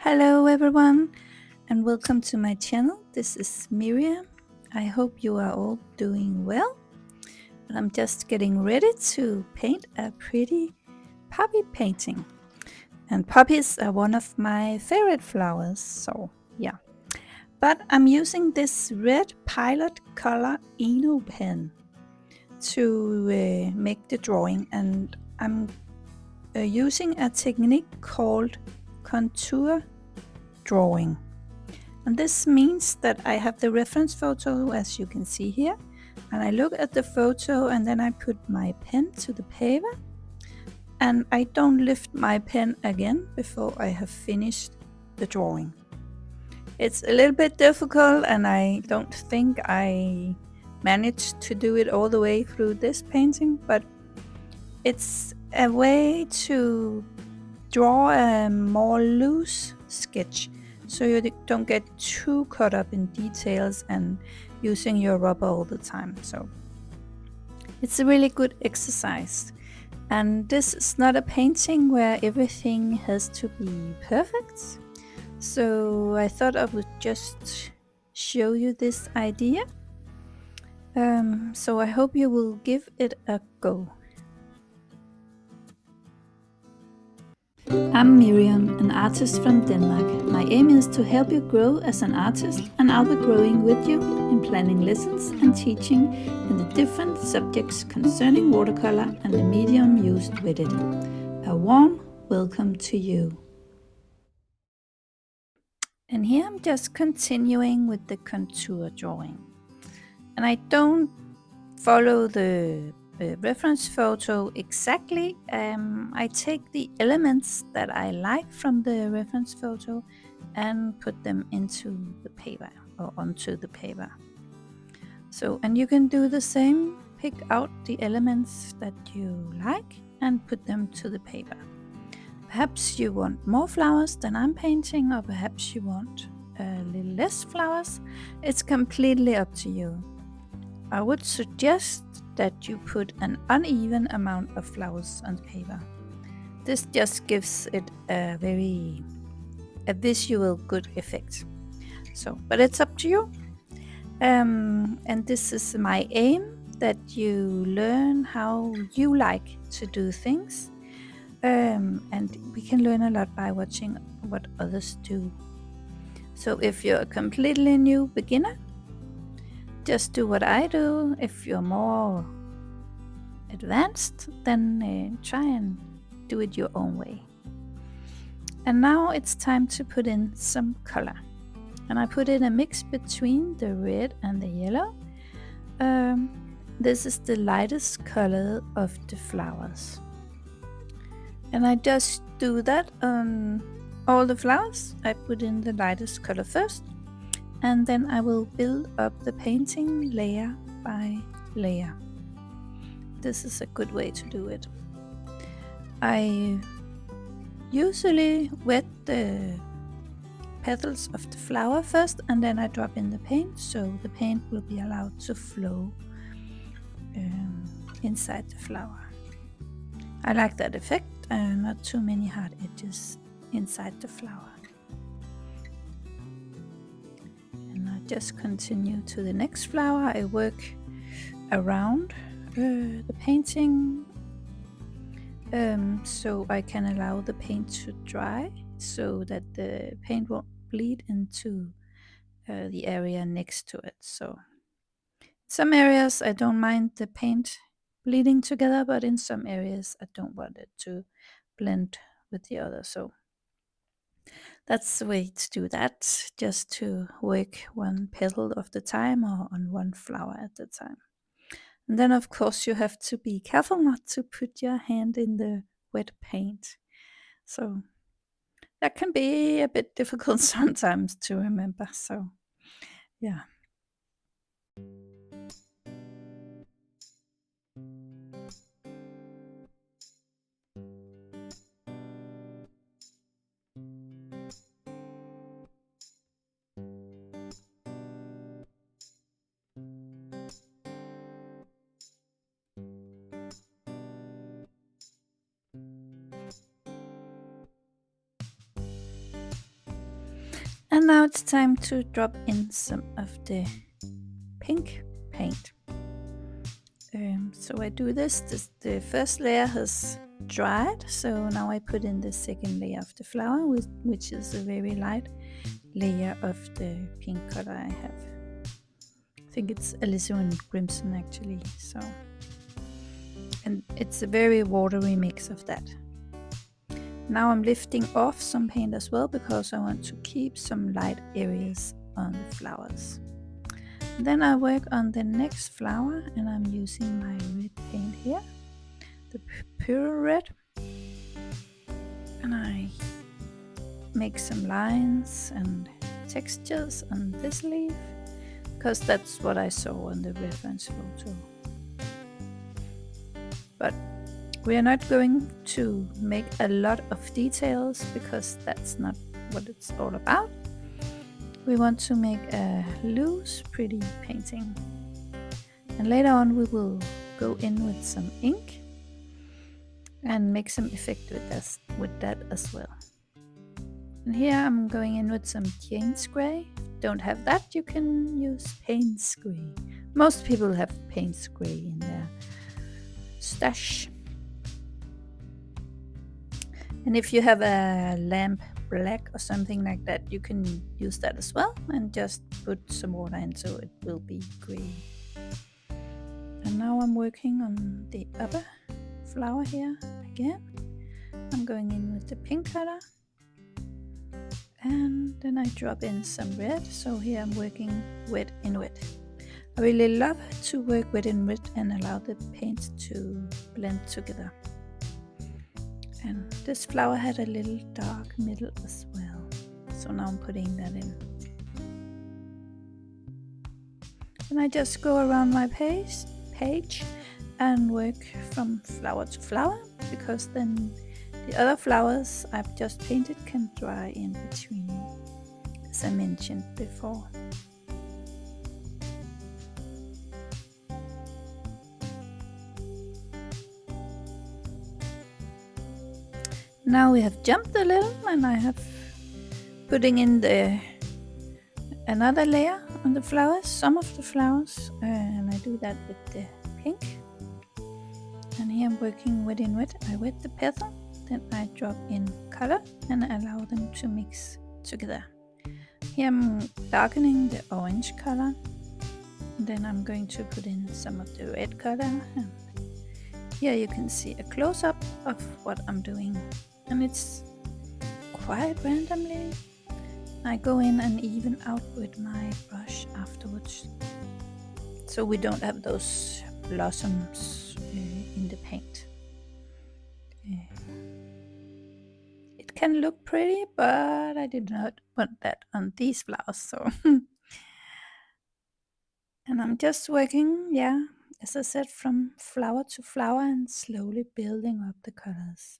Hello everyone and welcome to my channel. This is Miriam. I hope you are all doing well. But I'm just getting ready to paint a pretty poppy painting. And poppies are one of my favorite flowers, so yeah. But I'm using this red pilot color Eno pen to make the drawing, and I'm using a technique called contour drawing. And this means that I have the reference photo, as you can see here, and I look at the photo and then I put my pen to the paper and I don't lift my pen again before I have finished the drawing. It's a little bit difficult and I don't think I managed to do it all the way through this painting, but it's a way to draw a more loose sketch so you don't get too caught up in details and using your rubber all the time. So it's a really good exercise. And this is not a painting where everything has to be perfect. So I thought I would just show you this idea. So I hope you will give it a go. I'm Miriam, an artist from Denmark. My aim is to help you grow as an artist, and I'll be growing with you in planning lessons and teaching in the different subjects concerning watercolor and the medium used with it. A warm welcome to you. And here I'm just continuing with the contour drawing. And I don't follow the reference photo exactly. I take the elements that I like from the reference photo and put them into the paper or onto the paper. So, and you can do the same, pick out the elements that you like and put them to the paper. Perhaps you want more flowers than I'm painting, or perhaps you want a little less flowers. It's completely up to you. I would suggest that you put an uneven amount of flowers on the paper. This just gives it a visual good effect. So, but it's up to you. And this is my aim, that you learn how you like to do things. And we can learn a lot by watching what others do. So if you're a completely new beginner, just do what I do. If you're more advanced, then try and do it your own way. And now it's time to put in some color. And I put in a mix between the red and the yellow. This is the lightest color of the flowers. And I just do that on all the flowers. I put in the lightest color first, and then I will build up the painting layer by layer. This is a good way to do it. I usually wet the petals of the flower first, and then I drop in the paint, so the paint will be allowed to flow inside the flower. I like that effect, not too many hard edges inside the flower. And I just continue to the next flower. I work around the painting so I can allow the paint to dry, so that the paint won't bleed into the area next to it. So some areas I don't mind the paint bleeding together, but in some areas I don't want it to blend with the other. So that's the way to do that, just to work one petal of the time or on one flower at a time. And then of course you have to be careful not to put your hand in the wet paint. So that can be a bit difficult sometimes to remember. So yeah. And now it's time to drop in some of the pink paint. So I do this, the first layer has dried, so now I put in the second layer of the flower, which is a very light layer of the pink color I have. I think it's Alizarin crimson actually, so, and it's a very watery mix of that. Now I'm lifting off some paint as well because I want to keep some light areas on the flowers. Then I work on the next flower, and I'm using my red paint here, the Pyrrol red, and I make some lines and textures on this leaf because that's what I saw on the reference photo. But we are not going to make a lot of details because that's not what it's all about. We want to make a loose, pretty painting. And later on we will go in with some ink and make some effect with that as well. And here I'm going in with some Jaynes gray. If you don't have that, you can use Payne's gray. Most people have Payne's gray in their stash. And if you have a lamp black or something like that, you can use that as well and just put some water in so it will be gray. And now I'm working on the upper flower here again. I'm going in with the pink color and then I drop in some red. So here I'm working wet in wet. I really love to work wet in wet and allow the paints to blend together. And this flower had a little dark middle as well, so now I'm putting that in. And I just go around my page and work from flower to flower, because then the other flowers I've just painted can dry in between, as I mentioned before. Now we have jumped a little and I have putting in another layer on the flowers, some of the flowers, and I do that with the pink. And here I'm working wet in wet. I wet the petal, then I drop in color and allow them to mix together. Here I'm darkening the orange color, and then I'm going to put in some of the red color. And here you can see a close-up of what I'm doing. And it's quite randomly. I go in and even out with my brush afterwards, so we don't have those blossoms in the paint. It can look pretty, but I did not want that on these flowers. So, and I'm just working, yeah, as I said, from flower to flower and slowly building up the colors.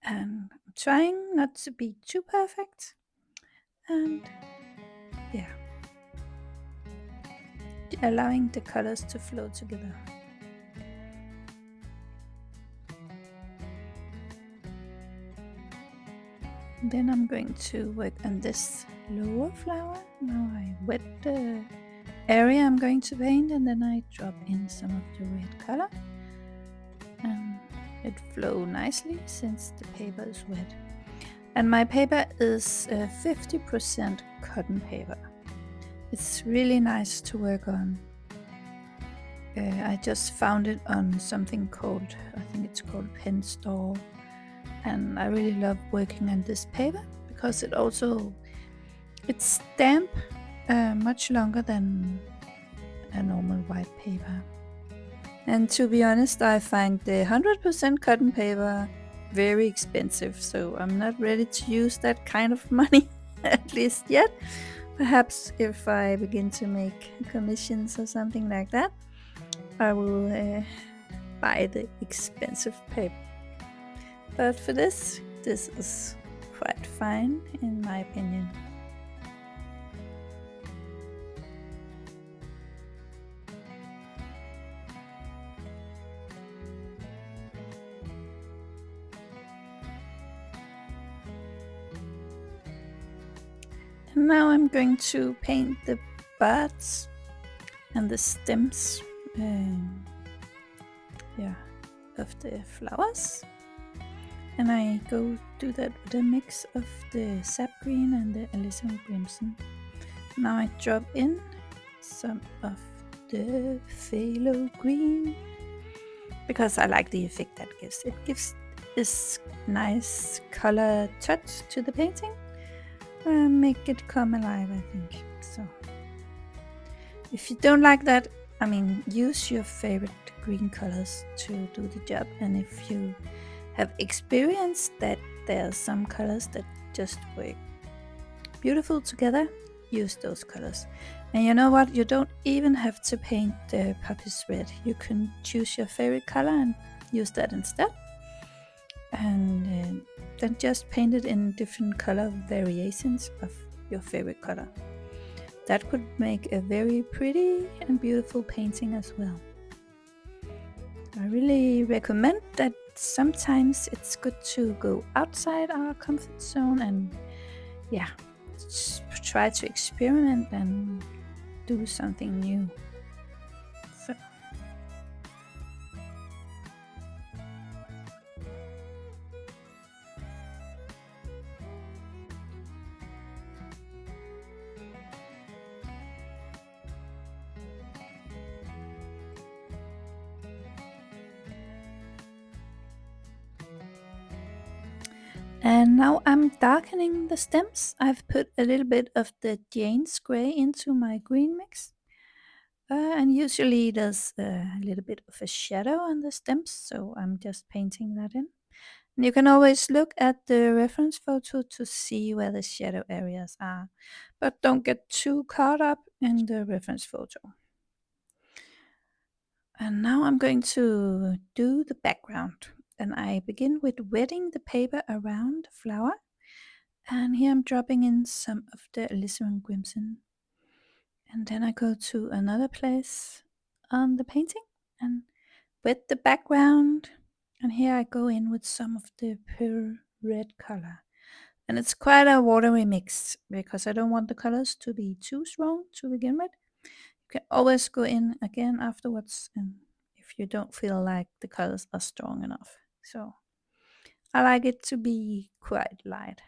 And I'm trying not to be too perfect, and yeah, allowing the colors to flow together. Then I'm going to work on this lower flower. Now I wet the area I'm going to paint, and then I drop in some of the red color, and it flows nicely since the paper is wet. And my paper is 50% cotton paper. It's really nice to work on. I just found it on something called, I think it's called Pen Store, and I really love working on this paper because it's damp much longer than a normal white paper. And to be honest, I find the 100% cotton paper very expensive, so I'm not ready to use that kind of money at least yet. Perhaps if I begin to make commissions or something like that, I will buy the expensive paper. But for this is quite fine in my opinion. Now I'm going to paint the buds and the stems of the flowers. And I go do that with a mix of the sap green and the Alizarin crimson. Now I drop in some of the phthalo green because I like the effect that gives. It gives this nice color touch to the painting. Make it come alive, I think. So if you don't like that, I mean, use your favorite green colors to do the job. And if you have experienced that there are some colors that just work beautiful together, use those colors. And you know what? You don't even have to paint the Poppies red. You can choose your favorite color and use that instead. And then just paint it in different color variations of your favorite color. That could make a very pretty and beautiful painting as well. I really recommend that. Sometimes it's good to go outside our comfort zone and try to experiment and do something new. So. And now I'm darkening the stems. I've put a little bit of the Jaynes gray into my green mix. And usually there's a little bit of a shadow on the stems, so I'm just painting that in. And you can always look at the reference photo to see where the shadow areas are, but don't get too caught up in the reference photo. And now I'm going to do the background. And I begin with wetting the paper around the flower. And here I'm dropping in some of the Alizarin crimson. And then I go to another place on the painting and wet the background. And here I go in with some of the Pyrrol red color. And it's quite a watery mix because I don't want the colors to be too strong to begin with. You can always go in again afterwards and if you don't feel like the colors are strong enough. So I like it to be quite light.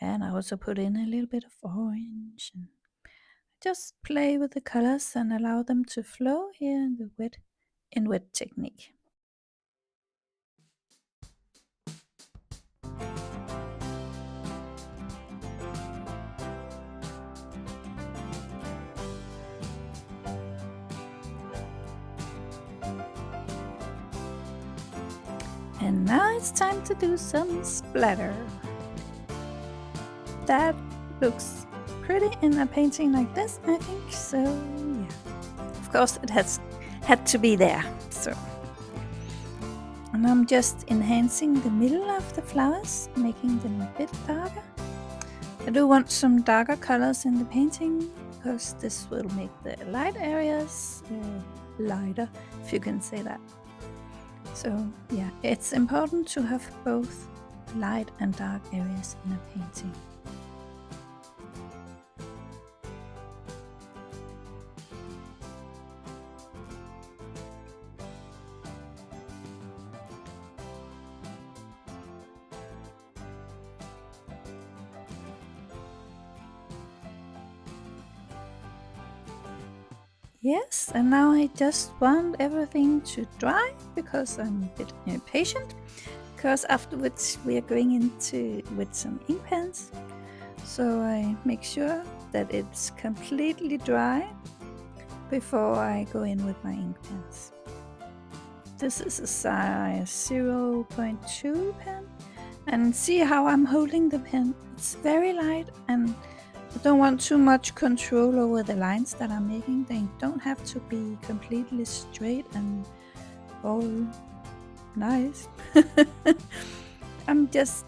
And I also put in a little bit of orange and just play with the colors and allow them to flow here in the wet technique. And now it's time to do some splatter. That looks pretty in a painting like this, I think. So yeah, of course it had to be there. So, and I'm just enhancing the middle of the flowers, making them a bit darker. I do want some darker colors in the painting because this will make the light areas lighter, if you can say that. So yeah, it's important to have both light and dark areas in a painting. Yes, and now I just want everything to dry because I'm a bit impatient. Because afterwards we are going into with some ink pens. So I make sure that it's completely dry before I go in with my ink pens. This is a size 0.2 pen. And see how I'm holding the pen. It's very light and I don't want too much control over the lines that I'm making. They don't have to be completely straight and all nice. I'm just,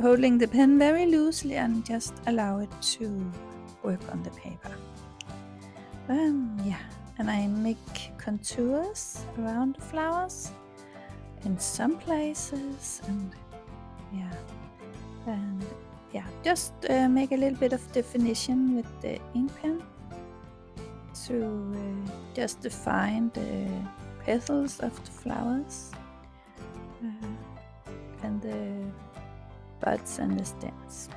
holding the pen very loosely and just allow it to work on the paper. And I make contours around the flowers in some places and just make a little bit of definition with the ink pen to just define the petals of the flowers and the buds and the stems.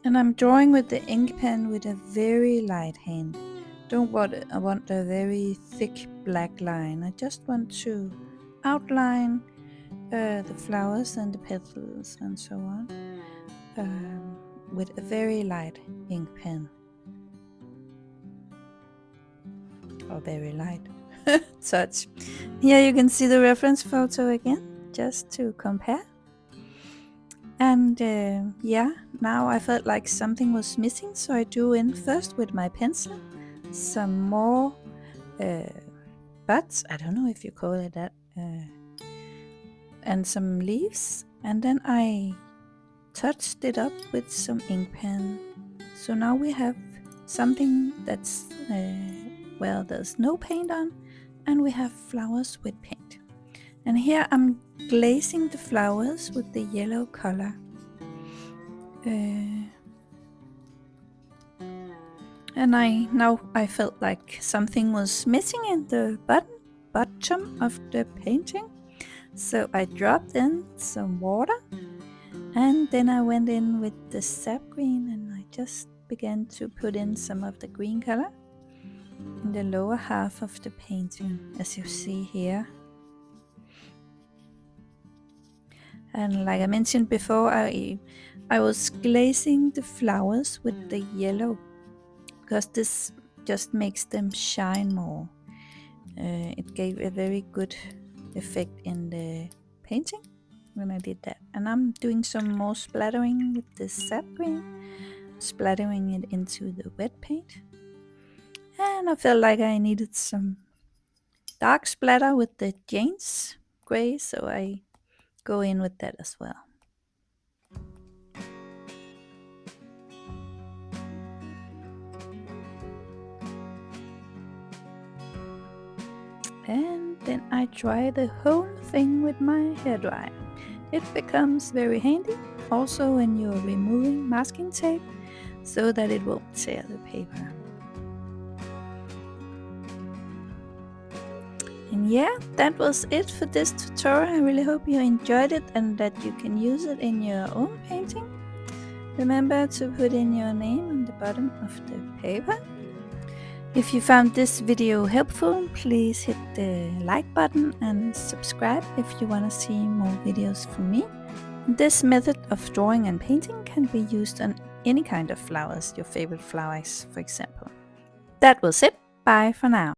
And I'm drawing with the ink pen with a very light hand. I want a very thick black line. I just want to outline the flowers and the petals and so on with a very light ink pen. Or very light touch. Here you can see the reference photo again, just to compare. And yeah, now I felt like something was missing, so I drew in first with my pencil some more buds, I don't know if you call it that, and some leaves, and then I touched it up with some ink pen. So now we have something that's well, there's no paint on, and we have flowers with paint. And here I'm glazing the flowers with the yellow color. And I felt like something was missing in the bottom of the painting. So I dropped in some water, and then I went in with the sap green, and I just began to put in some of the green color in the lower half of the painting, as you see here. And like I mentioned before, I was glazing the flowers with the yellow because this just makes them shine more. It gave a very good effect in the painting when I did that. And I'm doing some more splattering with the sap green, splattering it into the wet paint. And I felt like I needed some dark splatter with the Jaynes gray, so I go in with that as well. And then I dry the whole thing with my hairdryer. It becomes very handy also when you're removing masking tape, so that it won't tear the paper. And yeah, that was it for this tutorial. I really hope you enjoyed it and that you can use it in your own painting. Remember to put in your name on the bottom of the paper. If you found this video helpful, please hit the like button and subscribe if you want to see more videos from me. This method of drawing and painting can be used on any kind of flowers, your favorite flowers, for example. That was it. Bye for now.